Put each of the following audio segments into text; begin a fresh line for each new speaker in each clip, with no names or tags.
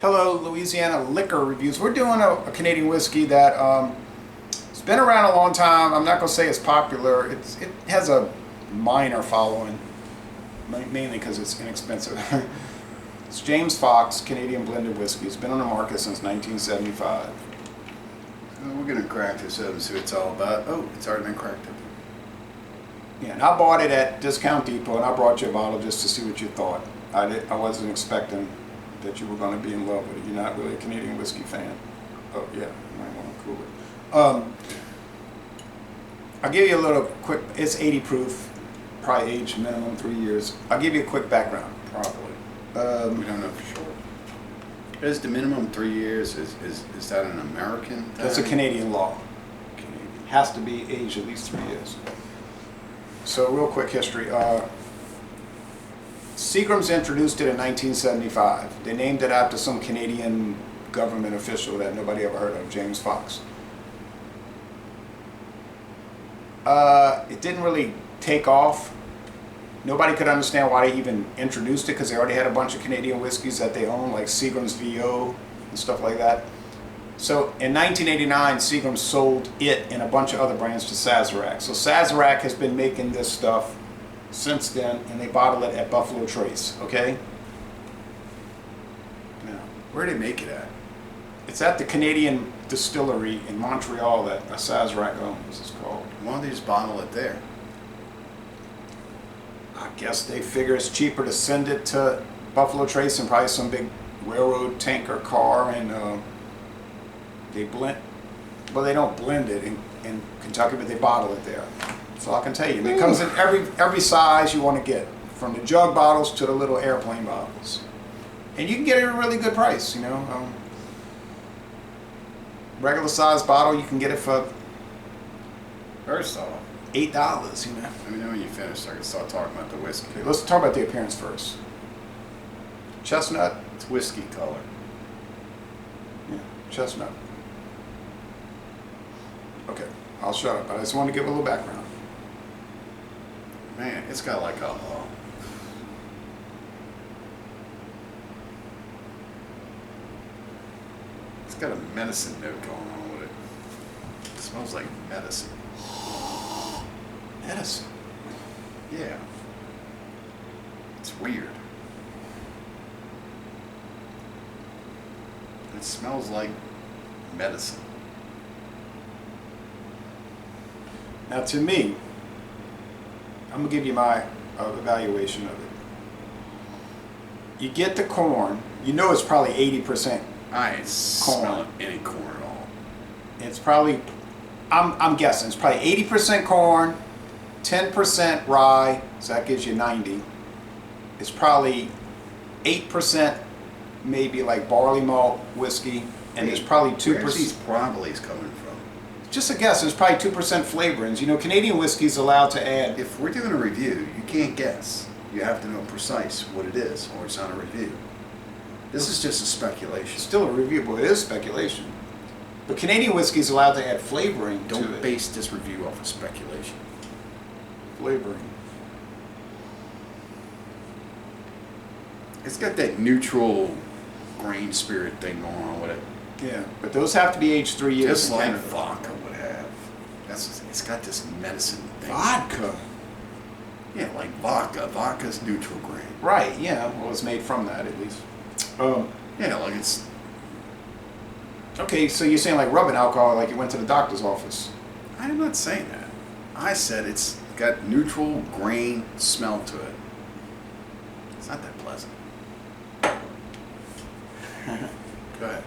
Hello, Louisiana Liquor Reviews. We're doing a Canadian whiskey that it's been around a long time. I'm not going to say it's popular. It has a minor following, mainly because it's inexpensive. It's James Foxe Canadian Blended Whiskey. It's been on the market since 1975.
We're going to crack this up and see what it's all about. Oh, it's already been cracked up.
Yeah, and I bought it at Discount Depot, and I brought you a bottle just to see what you thought. I wasn't expecting that you were going to be in love with it. You're not really a Canadian whiskey fan. Oh yeah, you might want to cool it. I'll give you a little quick. It's 80 proof, probably aged minimum 3 years. I'll give you a quick background.
Probably. We don't know for sure. Is the minimum 3 years? Is that an American thing?
That's a Canadian law. Canadian. Has to be aged at least 3 years. So real quick history. Seagram's introduced it in 1975. They named it after some Canadian government official that nobody ever heard of, James Foxe. It didn't really take off. Nobody could understand why they even introduced it because they already had a bunch of Canadian whiskeys that they own, like Seagram's VO and stuff like that. So in 1989, Seagram sold it and a bunch of other brands to Sazerac. So Sazerac has been making this stuff since then, and they bottle it at Buffalo Trace, okay?
Now, where do they make it at?
It's at the Canadian distillery in Montreal that Sazerac owns, it's called.
Why don't they just bottle it there?
I guess they figure it's cheaper to send it to Buffalo Trace and probably some big railroad tanker car, and they blend, well, they don't blend it in Kentucky, but they bottle it there. That's all I can tell you. And it comes in every size you want to get, from the jug bottles to the little airplane bottles. And you can get it at a really good price, you know. Regular size bottle, you can get it for
First off,
$8, you know.
let me know when you finish so I can start talking about the whiskey.
Okay, let's talk about the appearance first. Chestnut.
It's whiskey color.
Yeah, chestnut. Okay, I'll shut up, but I just want to give a little background.
Man, it's got like a... it's got a medicine note going on with it. It smells like medicine.
Medicine.
Yeah. It's weird. It smells like medicine.
Now, to me, I'm gonna give you my evaluation of it. You get the corn. You know it's probably 80%.
I ain't smelling any corn at all.
It's probably, I'm guessing, it's probably 80% corn, 10% rye, so that gives you 90. It's probably 8% maybe like barley malt whiskey, and there's probably 2%.
Where's these probably's coming from?
Just a guess, there's probably 2% flavorings. You know, Canadian whiskey is allowed to add.
If we're doing a review, you can't guess. You have to know precise what it is, or it's not a review. This is just a speculation.
It's still a review, but it is speculation. But Canadian whiskey is allowed to add flavoring to it.
Don't base this review off of speculation.
Flavoring.
It's got that neutral grain spirit thing going on with it.
Yeah, but those have to be aged 3 years.
Just
in
like
Canada.
vodka would have. It's got this medicine thing.
Vodka.
Yeah, like vodka. Vodka's neutral grain.
Right, yeah. Well, it's made from that at least.
Yeah, like it's...
Okay, so you're saying like rubbing alcohol, like you went to the doctor's office.
I'm not saying that. I said it's got neutral grain smell to it. It's not that pleasant. Go ahead.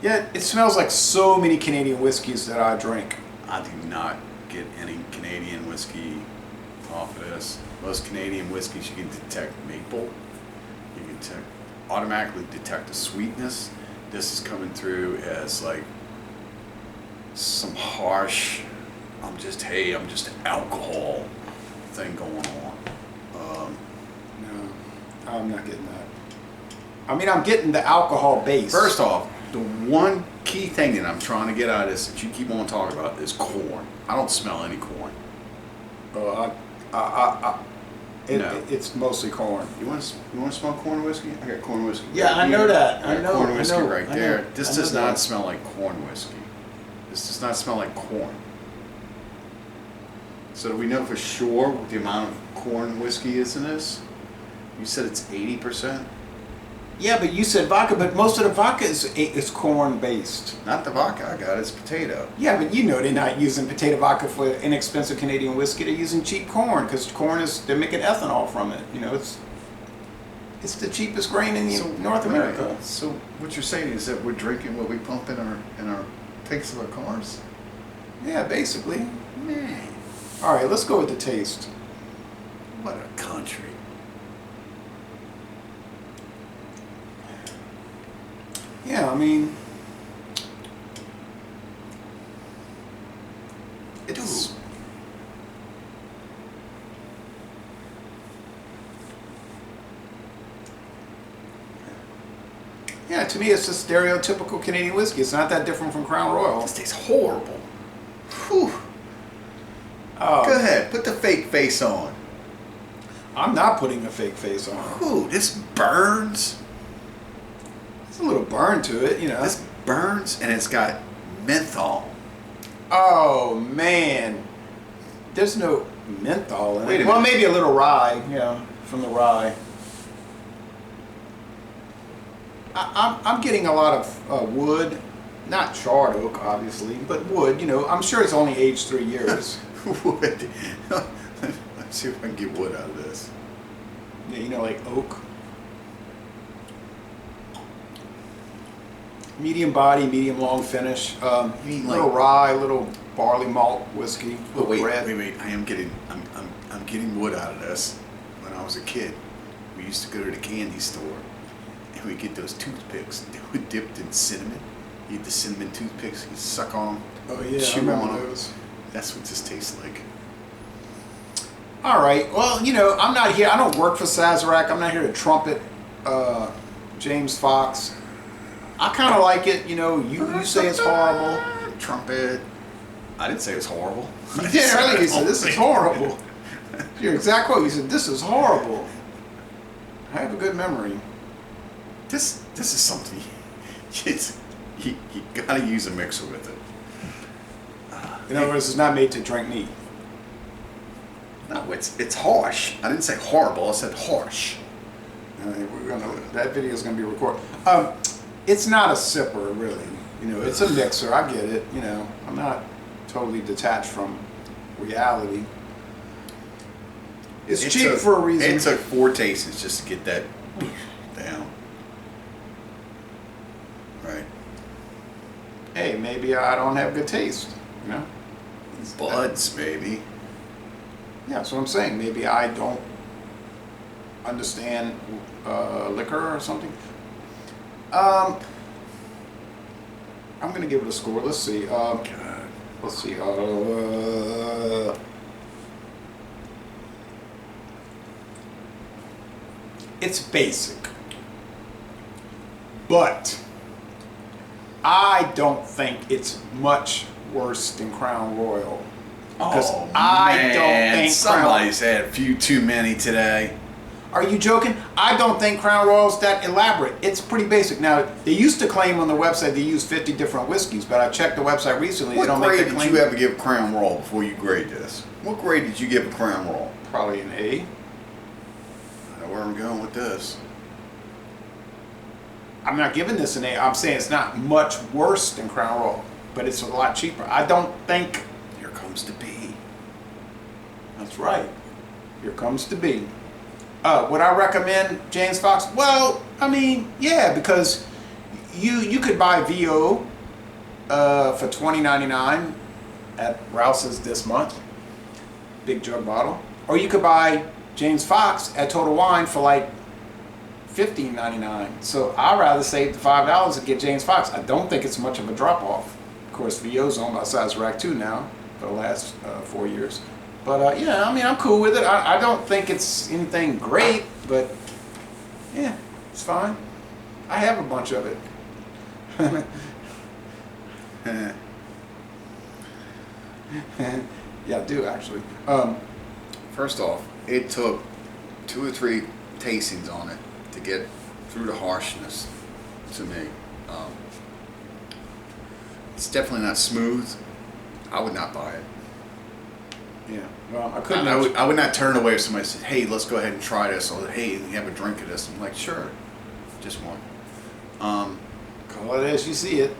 Yeah, it smells like so many Canadian whiskeys that I drink.
I do not get any Canadian whiskey off of this. Most Canadian whiskeys you can detect maple. You can automatically detect the sweetness. This is coming through as like some harsh, I'm just alcohol thing going on.
No, I'm not getting that. I mean, I'm getting the alcohol base.
First off, the one key thing that I'm trying to get out of this that you keep on talking about is corn. I don't smell any corn. No.
It's mostly corn.
You want to smell corn whiskey? I got corn whiskey.
Yeah,
right
I know
here.
that.
I
I
got
know.
corn whiskey
I know,
right
I
there.
know,
This
I
does
know
not
that.
smell like corn whiskey. This does not smell like corn. So do we know for sure what the amount of corn whiskey is in this? You said it's 80%.
Yeah, but you said vodka, but most of the vodka is corn based.
Not the vodka I got. It's potato.
Yeah, but you know they're not using potato vodka for inexpensive Canadian whiskey. They're using cheap corn because they're making ethanol from it. You know, it's the cheapest grain in North America.
So what you're saying is that we're drinking what we pump in our tanks of our cars?
Yeah, basically.
Man,
All right, let's go with the taste.
what a country.
Yeah, I mean, it's.
Dude.
Yeah, to me, it's just stereotypical Canadian whiskey. It's not that different from Crown Royal.
This tastes horrible. Whew.
Oh,
Go ahead, put the fake face on.
I'm not putting a fake face on.
Whew, this burns.
There's a little burn to it, you know.
This burns, and it's got menthol.
Oh man, there's no menthol in
Wait
it.
a
Well,
minute.
maybe a little rye, yeah, from the rye. I'm getting a lot of wood, not charred oak, obviously, but wood. You know, I'm sure it's only aged 3 years.
Wood. Let's see if I can get wood out of this.
Yeah, you know, like oak. Medium body, medium long finish.
You mean
Little
like-
rye, little barley malt whiskey, little
Wait,
bread.
wait. I'm getting wood out of this. When I was a kid, we used to go to the candy store, and we get those toothpicks. They were dipped in cinnamon. You eat the cinnamon toothpicks. You suck on them.
Oh yeah, I
chew
remember
on 'em.
those.
That's what this tastes like.
All right. Well, you know, I'm not here. I don't work for Sazerac. I'm not here to trumpet James Foxe. I kind of like it. You know, you say it's horrible.
Trumpet. I didn't say it was horrible.
You did earlier. You said this is horrible. Your exact quote. You said this is horrible. I have a good memory.
This is something. You gotta use a mixer with it.
In other words, it's not made to drink neat.
No, it's harsh. I didn't say horrible. I said harsh.
That video is gonna be recorded. It's not a sipper, really. You know, it's a mixer. I get it. You know, I'm not totally detached from reality. It's cheap
took-
for a reason.
It took 4 tastes just to get that down. Right.
Hey, maybe I don't have good taste. You know.
Buds, maybe.
Yeah, that's what I'm saying. Maybe I don't understand liquor or something. I'm gonna give it a score. Let's see.
God.
Let's see. It's basic, but I don't think it's much worse than Crown Royal. Because
Oh,
I
man.
don't think
Somebody's had a few too many today.
Are you joking? I don't think Crown Royal's that elaborate. It's pretty basic. Now, they used to claim on the website they use 50 different whiskeys, but I checked the website recently.
What
They don't make
grade
that
did
claim.
you ever give Crown Royal before you grade this? What grade did you give a Crown Royal?
Probably an A.
I know where I'm going with this.
I'm not giving this an A. I'm saying it's not much worse than Crown Royal, but it's a lot cheaper. I don't think.
Here comes the B.
That's right. Here comes the B. Would I recommend James Foxe? Well, I mean, yeah, because you could buy VO for $20.99 at Rouse's this month, big jug bottle, or you could buy James Foxe at Total Wine for like $15.99. So I'd rather save the $5 and get James Foxe. I don't think it's much of a drop off. Of course, VO's owned by Sazerac too now for the last 4 years. But yeah, I mean, I'm cool with it. I don't think it's anything great, but yeah, it's fine. I have a bunch of it. Yeah, I do actually.
First off, it took 2 or 3 tastings on it to get through the harshness to me. It's definitely not smooth. I would not buy it.
Yeah. Well, I couldn't.
I would not turn away if somebody said, "Hey, let's go ahead and try this," or "Hey, have a drink of this." I'm like, "Sure, just one."
Call it as you see it.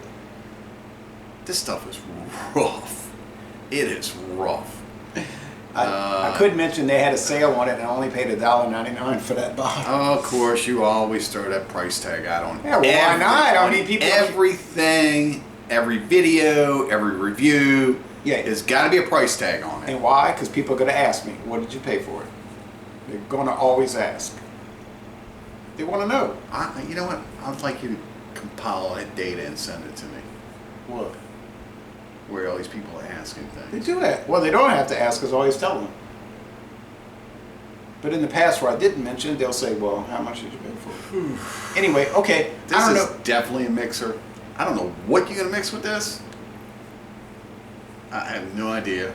This stuff is rough. It is rough.
I could mention they had a sale on it, and I only paid $1.99 for that bottle.
Oh, of course, you always throw that price tag out on.
Yeah, well, why not? I mean, people.
Everything, every video, every review.
Yeah.
There's got to be a price tag on it.
And why? Because people are going to ask me, what did you pay for it? They're going to always ask. They want to know.
You know what? I'd like you to compile all that data and send it to me.
What?
Where all these people are asking
They
things.
do that. Well, they don't have to ask because I always tell them. But in the past where I didn't mention, they'll say, well, how much did you pay for it? Anyway, okay.
This
I don't
is
know.
definitely a mixer. I don't know what you're going to mix with this. I have no idea.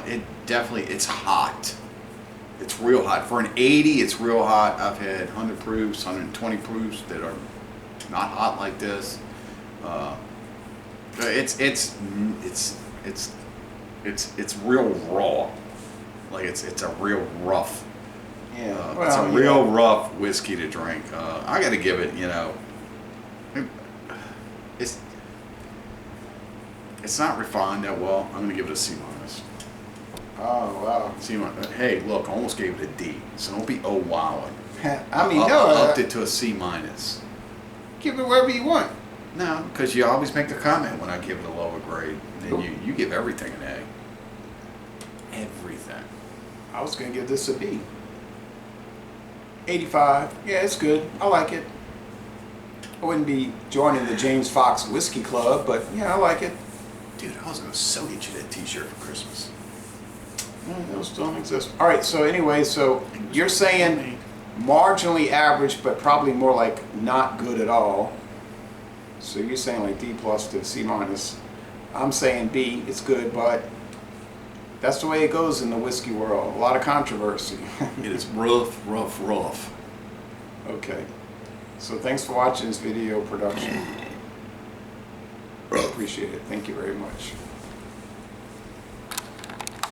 It's hot. It's real hot. For an 80, it's real hot. I've had 100 proofs, 120 proofs that are not hot like this. It's real raw. Like it's a real rough.
Yeah.
It's a real rough whiskey to drink. I got to give it, it's not refined that well. I'm going to give it a C minus.
Oh, wow.
C minus. Hey, look, I almost gave it a D. So don't be wowing.
I mean,
I
no.
upped it to a C minus.
Give it wherever you want.
No, because you always make the comment when I give it a lower grade. Then you give everything an A. Everything.
I was going to give this a B. 85. Yeah, it's good. I like it. I wouldn't be joining the James Foxe Whiskey Club, but yeah, I like it.
Dude, I was going to so get you that t-shirt for Christmas.
Those don't exist. All right, so anyway, so you're saying marginally average, but probably more like not good at all. So you're saying like D plus to C minus. I'm saying B, it's good, but that's the way it goes in the whiskey world. A lot of controversy.
It is rough, rough, rough.
Okay. So thanks for watching this video production. Appreciate it. Thank you very much.